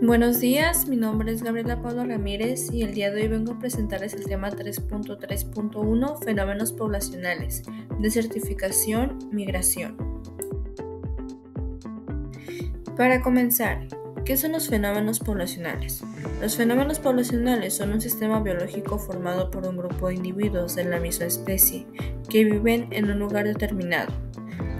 Buenos días, mi nombre es Gabriela Paula Ramírez y el día de hoy vengo a presentarles el tema 3.3.1 Fenómenos poblacionales, desertificación, migración. Para comenzar, ¿qué son los fenómenos poblacionales? Los fenómenos poblacionales son un sistema biológico formado por un grupo de individuos de la misma especie que viven en un lugar determinado.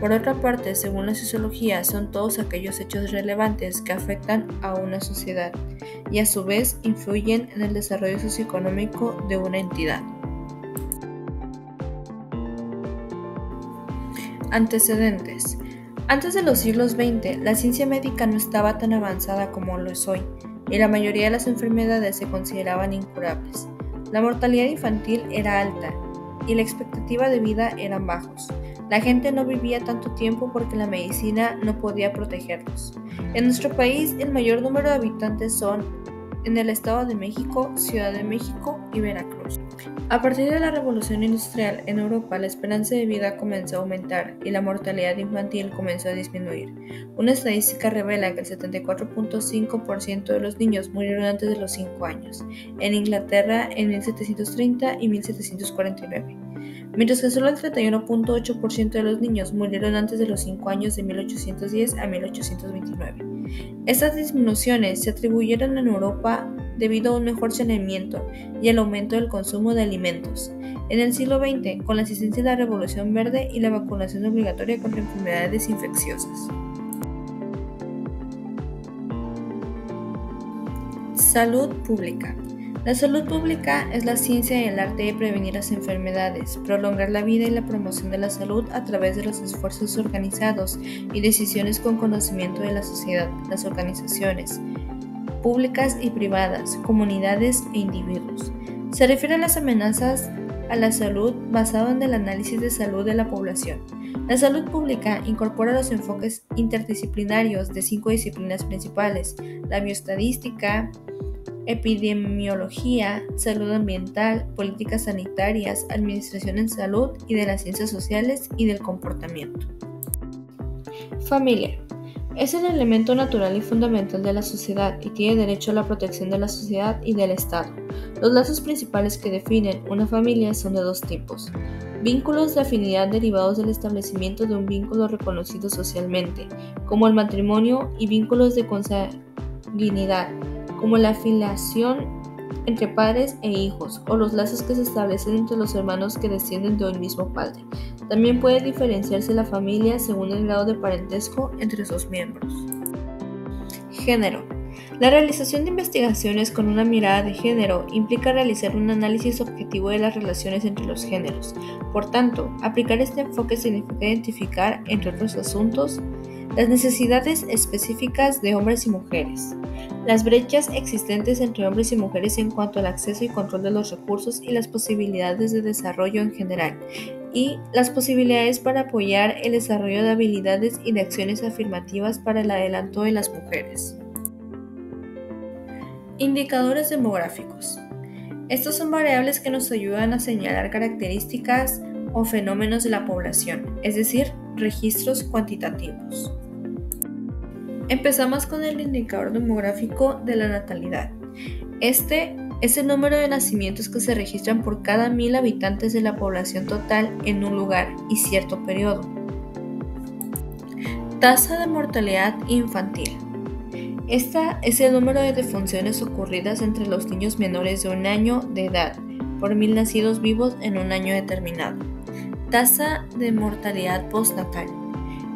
Por otra parte, según la sociología, son todos aquellos hechos relevantes que afectan a una sociedad y a su vez influyen en el desarrollo socioeconómico de una entidad. Antecedentes. Antes de los siglos XX, la ciencia médica no estaba tan avanzada como lo es hoy, y la mayoría de las enfermedades se consideraban incurables. La mortalidad infantil era alta y la expectativa de vida eran bajos. La gente no vivía tanto tiempo porque la medicina no podía protegerlos. En nuestro país, el mayor número de habitantes son en el Estado de México, Ciudad de México y Veracruz. A partir de la Revolución Industrial en Europa, la esperanza de vida comenzó a aumentar y la mortalidad infantil comenzó a disminuir. Una estadística revela que el 74.5% de los niños murieron antes de los 5 años, en Inglaterra en 1730 y 1749. Mientras que solo el 31.8% de los niños murieron antes de los 5 años de 1810 a 1829. Estas disminuciones se atribuyeron en Europa debido a un mejor saneamiento y al aumento del consumo de alimentos. En el siglo XX, con la existencia de la Revolución Verde y la vacunación obligatoria contra enfermedades infecciosas. Salud pública. La salud pública es la ciencia y el arte de prevenir las enfermedades, prolongar la vida y la promoción de la salud a través de los esfuerzos organizados y decisiones con conocimiento de la sociedad, las organizaciones públicas y privadas, comunidades e individuos. Se refiere a las amenazas a la salud basado en el análisis de salud de la población. La salud pública incorpora los enfoques interdisciplinarios de 5 disciplinas principales: la bioestadística, epidemiología, salud ambiental, políticas sanitarias, administración en salud y de las ciencias sociales y del comportamiento. Familia. Es el elemento natural y fundamental de la sociedad y tiene derecho a la protección de la sociedad y del Estado. Los lazos principales que definen una familia son de dos tipos: vínculos de afinidad derivados del establecimiento de un vínculo reconocido socialmente, como el matrimonio, y vínculos de consanguinidad, como la filiación entre padres e hijos, o los lazos que se establecen entre los hermanos que descienden de un mismo padre. También puede diferenciarse la familia según el grado de parentesco entre sus miembros. Género. La realización de investigaciones con una mirada de género implica realizar un análisis objetivo de las relaciones entre los géneros. Por tanto, aplicar este enfoque significa identificar, entre otros asuntos, las necesidades específicas de hombres y mujeres, las brechas existentes entre hombres y mujeres en cuanto al acceso y control de los recursos y las posibilidades de desarrollo en general, y las posibilidades para apoyar el desarrollo de habilidades y de acciones afirmativas para el adelanto de las mujeres. Indicadores demográficos. Estos son variables que nos ayudan a señalar características o fenómenos de la población, es decir, registros cuantitativos. Empezamos con el indicador demográfico de la natalidad. Este es el número de nacimientos que se registran por cada 1000 habitantes de la población total en un lugar y cierto periodo. Tasa de mortalidad infantil. Esta es el número de defunciones ocurridas entre los niños menores de 1 año de edad por 1000 nacidos vivos en un año determinado. Tasa de mortalidad postnatal.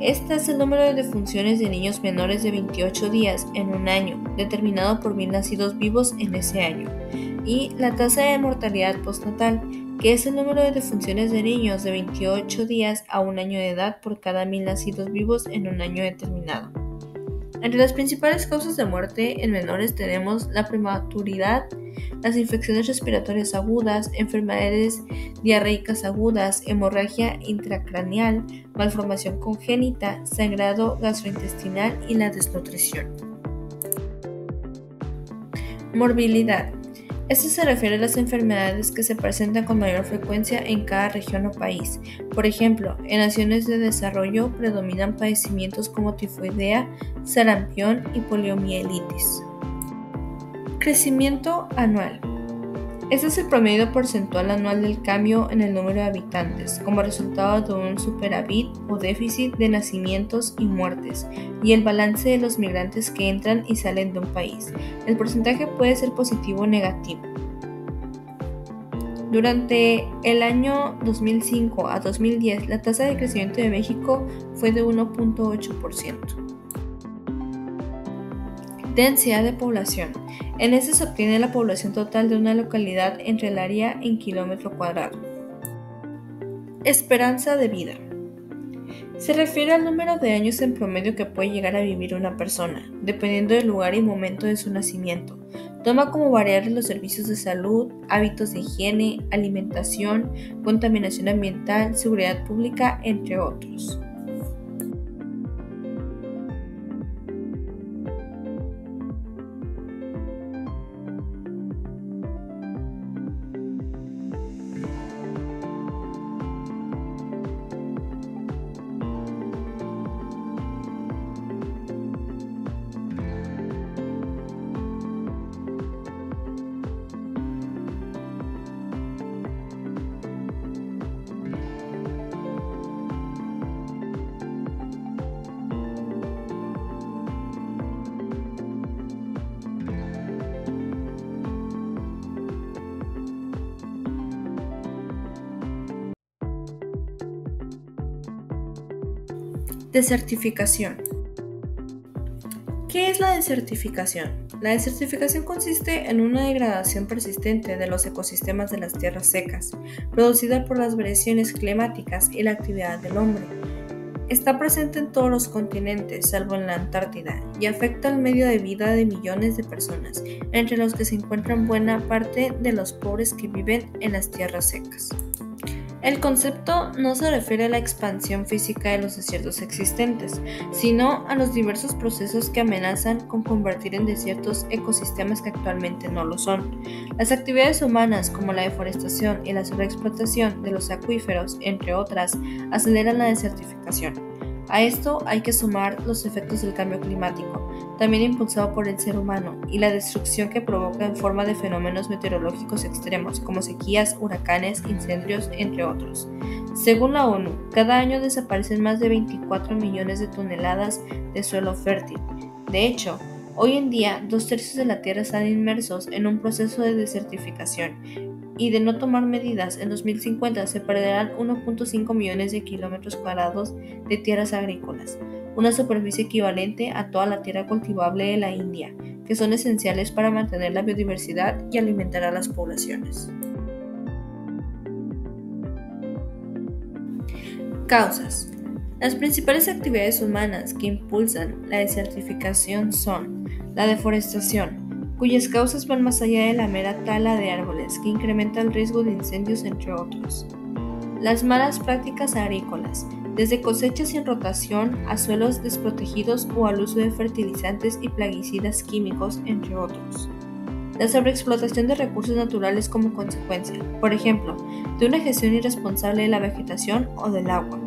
Este es el número de defunciones de niños menores de 28 días en un año, determinado por 1000 nacidos vivos en ese año. Y la tasa de mortalidad postnatal, que es el número de defunciones de niños de 28 días a 1 año de edad por cada 1000 nacidos vivos en un año determinado. Entre las principales causas de muerte en menores tenemos la prematuridad, las infecciones respiratorias agudas, enfermedades diarreicas agudas, hemorragia intracraneal, malformación congénita, sangrado gastrointestinal y la desnutrición. Morbilidad. Esto se refiere a las enfermedades que se presentan con mayor frecuencia en cada región o país. Por ejemplo, en naciones de desarrollo predominan padecimientos como tifoidea, sarampión y poliomielitis. Crecimiento anual. Este es el promedio porcentual anual del cambio en el número de habitantes, como resultado de un superávit o déficit de nacimientos y muertes, y el balance de los migrantes que entran y salen de un país. El porcentaje puede ser positivo o negativo. Durante el año 2005 a 2010, la tasa de crecimiento de México fue de 1.8%. Densidad de población. En este se obtiene la población total de una localidad entre el área en kilómetro cuadrado. Esperanza de vida. Se refiere al número de años en promedio que puede llegar a vivir una persona, dependiendo del lugar y momento de su nacimiento. Toma como variables los servicios de salud, hábitos de higiene, alimentación, contaminación ambiental, seguridad pública, entre otros. Desertificación. ¿Qué es la desertificación? La desertificación consiste en una degradación persistente de los ecosistemas de las tierras secas, producida por las variaciones climáticas y la actividad del hombre. Está presente en todos los continentes, salvo en la Antártida, y afecta el medio de vida de millones de personas, entre los que se encuentran buena parte de los pobres que viven en las tierras secas. El concepto no se refiere a la expansión física de los desiertos existentes, sino a los diversos procesos que amenazan con convertir en desiertos ecosistemas que actualmente no lo son. Las actividades humanas, como la deforestación y la sobreexplotación de los acuíferos, entre otras, aceleran la desertificación. A esto hay que sumar los efectos del cambio climático, también impulsado por el ser humano, y la destrucción que provoca en forma de fenómenos meteorológicos extremos como sequías, huracanes, incendios, entre otros. Según la ONU, cada año desaparecen más de 24 millones de toneladas de suelo fértil. De hecho, hoy en día 2/3 de la Tierra están inmersos en un proceso de desertificación, y de no tomar medidas, en 2050 se perderán 1.5 millones de kilómetros cuadrados de tierras agrícolas, una superficie equivalente a toda la tierra cultivable de la India, que son esenciales para mantener la biodiversidad y alimentar a las poblaciones. Causas. Las principales actividades humanas que impulsan la desertificación son la deforestación, cuyas causas van más allá de la mera tala de árboles, que incrementa el riesgo de incendios, entre otros. Las malas prácticas agrícolas, desde cosechas sin rotación a suelos desprotegidos o al uso de fertilizantes y plaguicidas químicos, entre otros. La sobreexplotación de recursos naturales como consecuencia, por ejemplo, de una gestión irresponsable de la vegetación o del agua.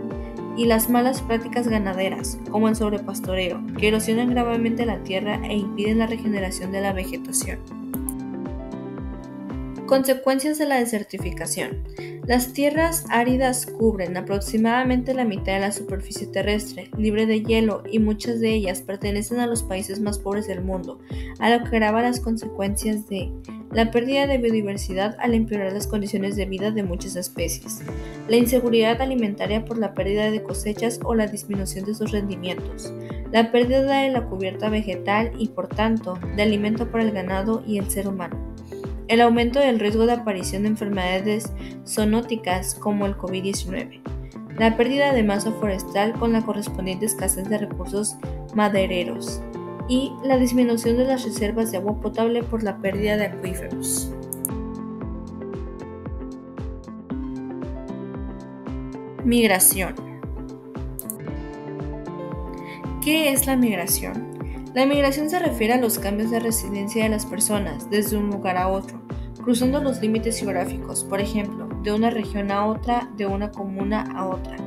Y las malas prácticas ganaderas, como el sobrepastoreo, que erosionan gravemente la tierra e impiden la regeneración de la vegetación. Consecuencias de la desertificación. Las tierras áridas cubren aproximadamente la mitad de la superficie terrestre, libre de hielo, y muchas de ellas pertenecen a los países más pobres del mundo, a lo que agrava las consecuencias de la pérdida de biodiversidad al empeorar las condiciones de vida de muchas especies, la inseguridad alimentaria por la pérdida de cosechas o la disminución de sus rendimientos, la pérdida de la cubierta vegetal y, por tanto, de alimento para el ganado y el ser humano, el aumento del riesgo de aparición de enfermedades zoonóticas como el COVID-19, la pérdida de masa forestal con la correspondiente escasez de recursos madereros, y la disminución de las reservas de agua potable por la pérdida de acuíferos. Migración. ¿Qué es la migración? La migración se refiere a los cambios de residencia de las personas desde un lugar a otro, cruzando los límites geográficos, por ejemplo, de una región a otra, de una comuna a otra.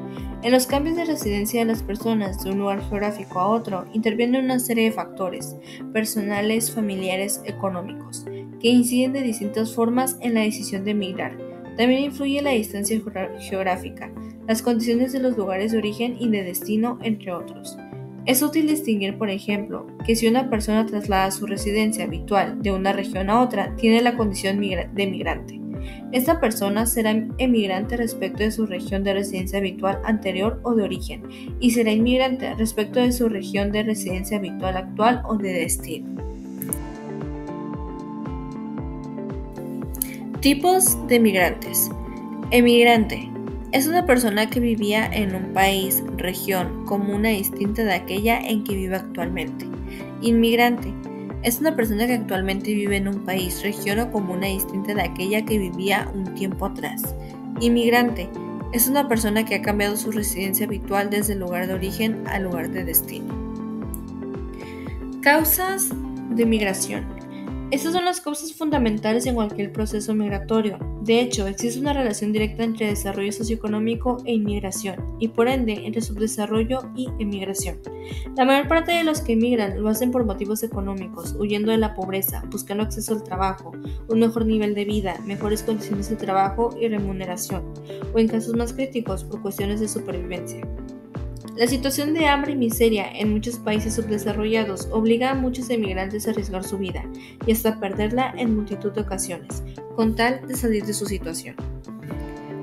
En los cambios de residencia de las personas de un lugar geográfico a otro intervienen una serie de factores, personales, familiares, económicos, que inciden de distintas formas en la decisión de emigrar. También influye la distancia geográfica, las condiciones de los lugares de origen y de destino, entre otros. Es útil distinguir, por ejemplo, que si una persona traslada su residencia habitual de una región a otra, tiene la condición de migrante. Esta persona será emigrante respecto de su región de residencia habitual anterior o de origen, y será inmigrante respecto de su región de residencia habitual actual o de destino. Tipos de migrantes. Emigrante. Es una persona que vivía en un país, región, comuna distinta de aquella en que vive actualmente. Inmigrante. Es una persona que actualmente vive en un país, región o comuna distinta de aquella que vivía un tiempo atrás. Inmigrante. Es una persona que ha cambiado su residencia habitual desde el lugar de origen al lugar de destino. Causas de migración. Estas son las causas fundamentales en cualquier proceso migratorio. De hecho, existe una relación directa entre desarrollo socioeconómico e inmigración, y por ende entre subdesarrollo y emigración. La mayor parte de los que emigran lo hacen por motivos económicos, huyendo de la pobreza, buscando acceso al trabajo, un mejor nivel de vida, mejores condiciones de trabajo y remuneración, o en casos más críticos, por cuestiones de supervivencia. La situación de hambre y miseria en muchos países subdesarrollados obliga a muchos emigrantes a arriesgar su vida y hasta perderla en multitud de ocasiones, con tal de salir de su situación.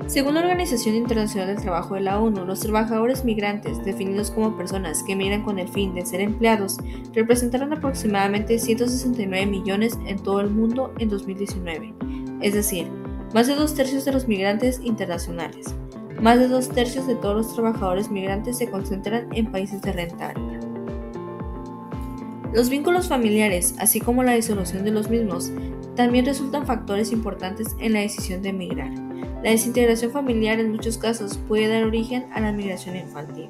Según la Organización Internacional del Trabajo de la ONU, los trabajadores migrantes, definidos como personas que emigran con el fin de ser empleados, representaron aproximadamente 169 millones en todo el mundo en 2019, es decir, más de 2/3 de los migrantes internacionales. Más de 2/3 de todos los trabajadores migrantes se concentran en países de renta alta. Los vínculos familiares, así como la disolución de los mismos, también resultan factores importantes en la decisión de emigrar. La desintegración familiar en muchos casos puede dar origen a la migración infantil.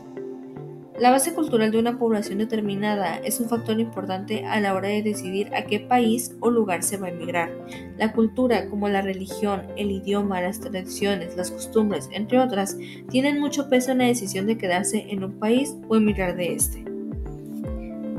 La base cultural de una población determinada es un factor importante a la hora de decidir a qué país o lugar se va a emigrar. La cultura, como la religión, el idioma, las tradiciones, las costumbres, entre otras, tienen mucho peso en la decisión de quedarse en un país o emigrar de este.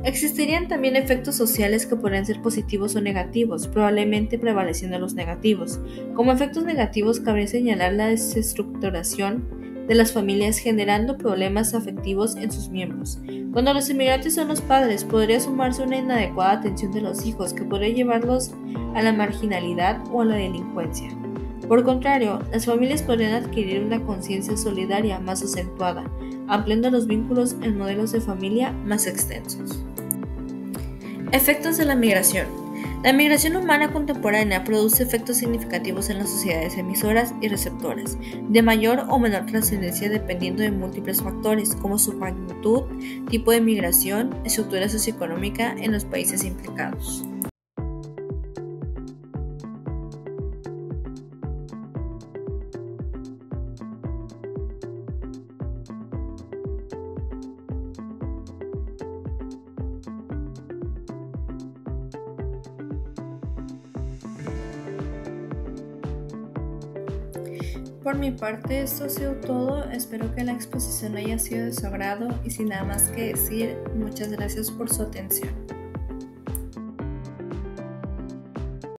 Existirían también efectos sociales que podrían ser positivos o negativos, probablemente prevaleciendo los negativos. Como efectos negativos cabría señalar la desestructuración de las familias generando problemas afectivos en sus miembros. Cuando los inmigrantes son los padres, podría sumarse una inadecuada atención de los hijos que podría llevarlos a la marginalidad o a la delincuencia. Por contrario, las familias podrían adquirir una conciencia solidaria más acentuada, ampliando los vínculos en modelos de familia más extensos. Efectos de la migración. La migración humana contemporánea produce efectos significativos en las sociedades emisoras y receptoras, de mayor o menor trascendencia dependiendo de múltiples factores, como su magnitud, tipo de migración, estructura socioeconómica en los países implicados. Por mi parte, esto ha sido todo. Espero que la exposición haya sido de su agrado y sin nada más que decir, muchas gracias por su atención.